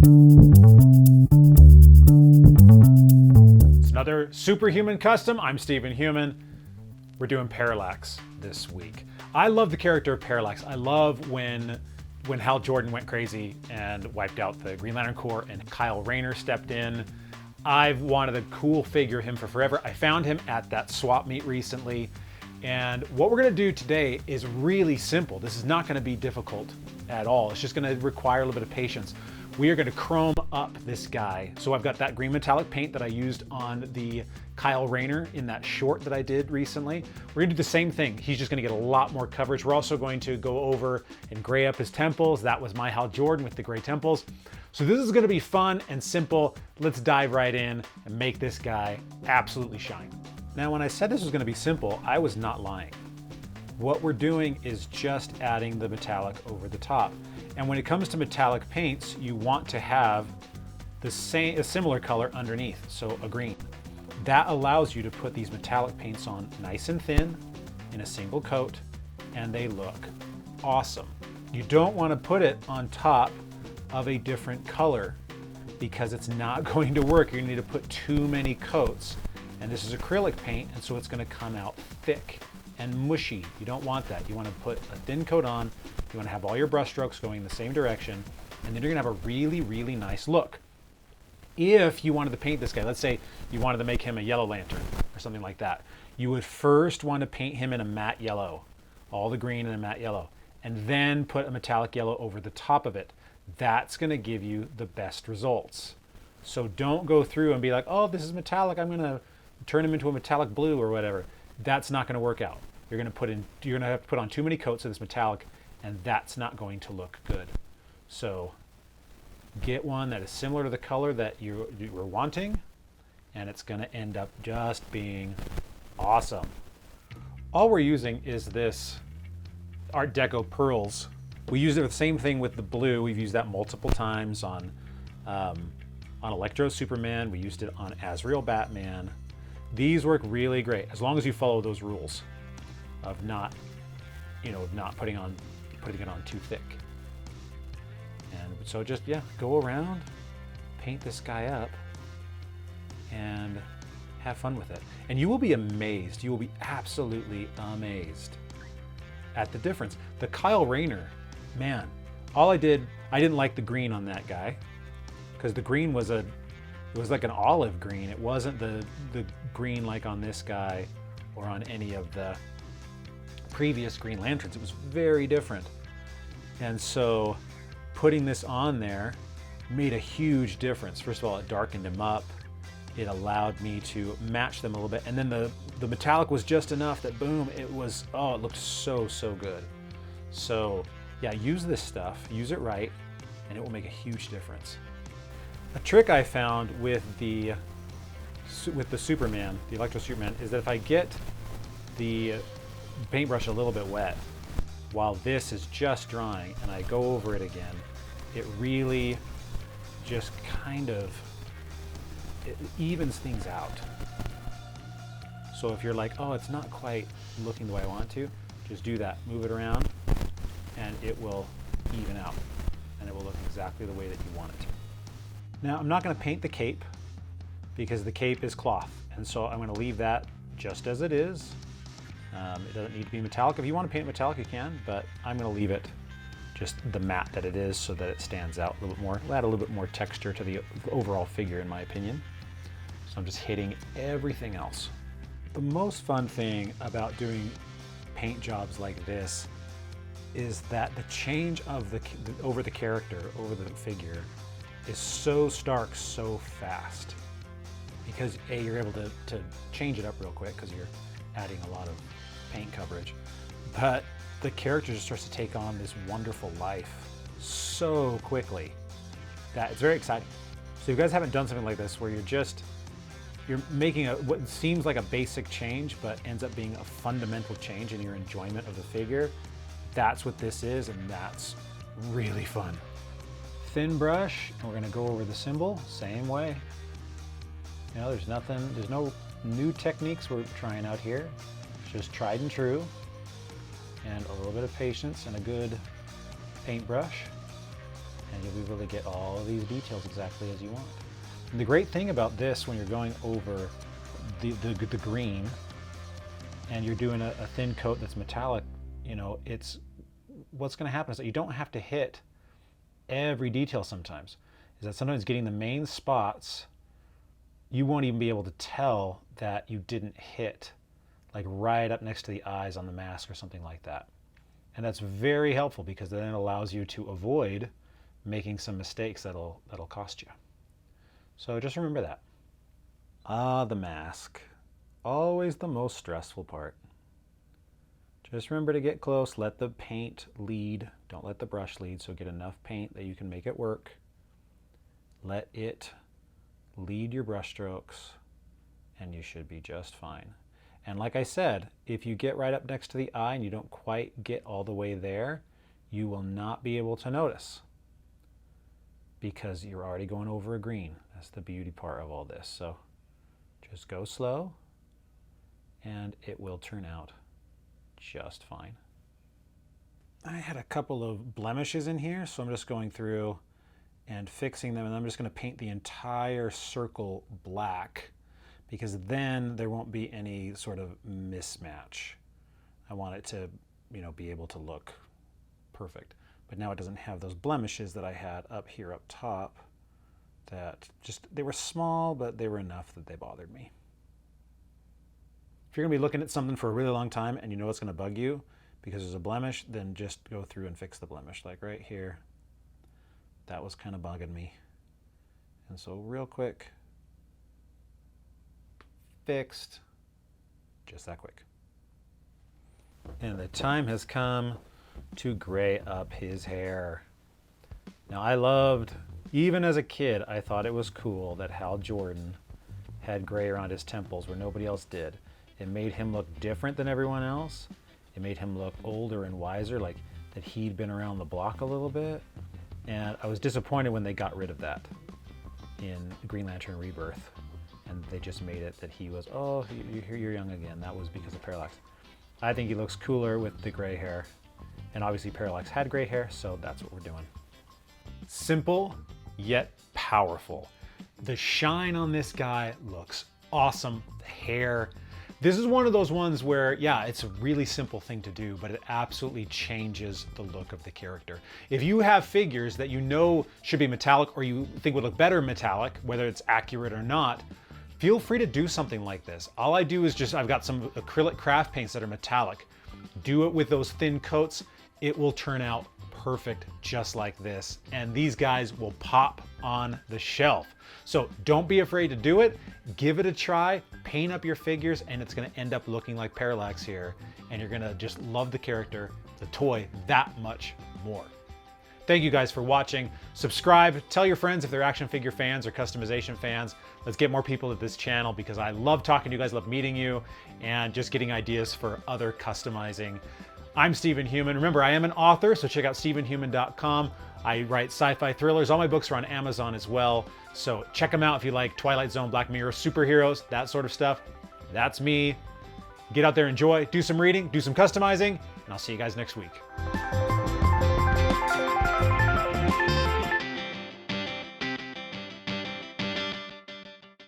It's another Superhuman Custom. I'm Stephen Human. We're doing Parallax this week. I love the character of Parallax. I love when Hal Jordan went crazy and wiped out the Green Lantern Corps and Kyle Rayner stepped in. I've wanted a cool figure of him for forever. I found him at that swap meet recently. And what we're gonna do today is really simple. This is not gonna be difficult at all. It's just gonna require a little bit of patience. We are gonna chrome up this guy. So I've got that green metallic paint that I used on the Kyle Rayner in that short that I did recently. We're gonna do the same thing. He's just gonna get a lot more coverage. We're also going to go over and gray up his temples. That was my Hal Jordan with the gray temples. So this is gonna be fun and simple. Let's dive right in and make this guy absolutely shine. Now, when I said this was gonna be simple, I was not lying. What we're doing is just adding the metallic over the top. And when it comes to metallic paints, you want to have a similar color underneath, so a green. That allows you to put these metallic paints on nice and thin in a single coat, and they look awesome. You don't want to put it on top of a different color because it's not going to work. You're gonna need to put too many coats. And this is acrylic paint, and so it's gonna come out thick and mushy. You don't want that. You wanna put a thin coat on, you wanna have all your brush strokes going in the same direction, and then you're gonna have a really, really nice look. If you wanted to paint this guy, let's say you wanted to make him a yellow lantern or something like that, you would first want to paint him in a matte yellow, all the green in a matte yellow, and then put a metallic yellow over the top of it. That's gonna give you the best results. So don't go through and be like, oh, this is metallic, I'm gonna turn him into a metallic blue or whatever. That's not gonna work out. You're gonna have to put on too many coats of this metallic, and that's not going to look good. So get one that is similar to the color that you were wanting, and it's gonna end up just being awesome. All we're using is this Art Deco pearls. We used it the same thing with the blue. We've used that multiple times on Electro Superman. We used it on Azrael Batman. These work really great as long as you follow those rules of not putting it on too thick. And so just, yeah, go around, paint this guy up, and have fun with it. And you will be amazed. You will be absolutely amazed at the difference. The Kyle Rayner, man, I didn't like the green on that guy because the green was like an olive green. It wasn't the green like on this guy or on any of the previous Green Lanterns. It was very different. And so putting this on there made a huge difference. First of all, it darkened him up. It allowed me to match them a little bit. And then the metallic was just enough that boom, it looked so, so good. So yeah, use this stuff, use it right, and it will make a huge difference. A trick I found with the Superman, the Electro Superman, is that if I get the paintbrush a little bit wet while this is just drying and I go over it again, it really just it evens things out. So if you're like, oh, it's not quite looking the way I want to, just do that, move it around, and it will even out, and it will look exactly the way that you want it to. Now, I'm not going to paint the cape because the cape is cloth, and so I'm going to leave that just as it is. It doesn't need to be metallic. If you want to paint it metallic, you can, but I'm going to leave it just the matte that it is so that it stands out a little bit more. It'll add a little bit more texture to the overall figure, in my opinion. So I'm just hitting everything else. The most fun thing about doing paint jobs like this is that the change of over the character, over the figure, is so stark, so fast. Because A, you're able to change it up real quick because you're adding a lot of paint coverage. But the character just starts to take on this wonderful life so quickly that it's very exciting. So if you guys haven't done something like this where you're making what seems like a basic change but ends up being a fundamental change in your enjoyment of the figure, that's what this is, and that's really fun. Thin brush, and we're gonna go over the symbol, same way. You know, there's no new techniques we're trying out here. It's just tried and true, and a little bit of patience and a good paintbrush. and you'll be able to get all of these details exactly as you want. And the great thing about this, when you're going over the green and you're doing a thin coat that's metallic, it's what's going to happen is that you don't have to hit every detail sometimes. Is that sometimes getting the main spots, you won't even be able to tell that you didn't hit like right up next to the eyes on the mask or something like that. And that's very helpful because then it allows you to avoid making some mistakes that'll cost you. So just remember that. The mask. Always the most stressful part. Just remember to get close, let the paint lead. Don't let the brush lead, so get enough paint that you can make it work. Let it lead your brush strokes, and you should be just fine. And like I said, if you get right up next to the eye and you don't quite get all the way there, you will not be able to notice because you're already going over a green. That's the beauty part of all this. So just go slow and it will turn out just fine. I had a couple of blemishes in here, so I'm just going through and fixing them, and I'm just going to paint the entire circle black because then there won't be any sort of mismatch. I want it to, be able to look perfect. But now it doesn't have those blemishes that I had up here up top that they were small, but they were enough that they bothered me. If you're going to be looking at something for a really long time and you know it's going to bug you because there's a blemish, then just go through and fix the blemish. Like right here, that was kind of bugging me. And so real quick, fixed, just that quick. And the time has come to gray up his hair. Now I loved, even as a kid, I thought it was cool that Hal Jordan had gray around his temples where nobody else did. It made him look different than everyone else. It made him look older and wiser, like that he'd been around the block a little bit. And I was disappointed when they got rid of that in Green Lantern Rebirth. And they just made it that he was, oh, you're young again. That was because of Parallax. I think he looks cooler with the gray hair. And obviously Parallax had gray hair, so that's what we're doing. Simple, yet powerful. The shine on this guy looks awesome. The hair. This is one of those ones where, yeah, it's a really simple thing to do, but it absolutely changes the look of the character. If you have figures that you know should be metallic or you think would look better metallic, whether it's accurate or not, feel free to do something like this. All I do is I've got some acrylic craft paints that are metallic. Do it with those thin coats. It will turn out perfect just like this. And these guys will pop on the shelf. So don't be afraid to do it. Give it a try, paint up your figures, and it's gonna end up looking like Parallax here. And you're gonna just love the character, the toy, that much more. Thank you guys for watching. Subscribe, tell your friends if they're action figure fans or customization fans. Let's get more people to this channel because I love talking to you guys, love meeting you, and just getting ideas for other customizing. I'm Stephen Human. Remember, I am an author, so check out stephenhuman.com. I write sci-fi thrillers. All my books are on Amazon as well. So check them out if you like Twilight Zone, Black Mirror, superheroes, that sort of stuff. That's me. Get out there, enjoy, do some reading, do some customizing, and I'll see you guys next week.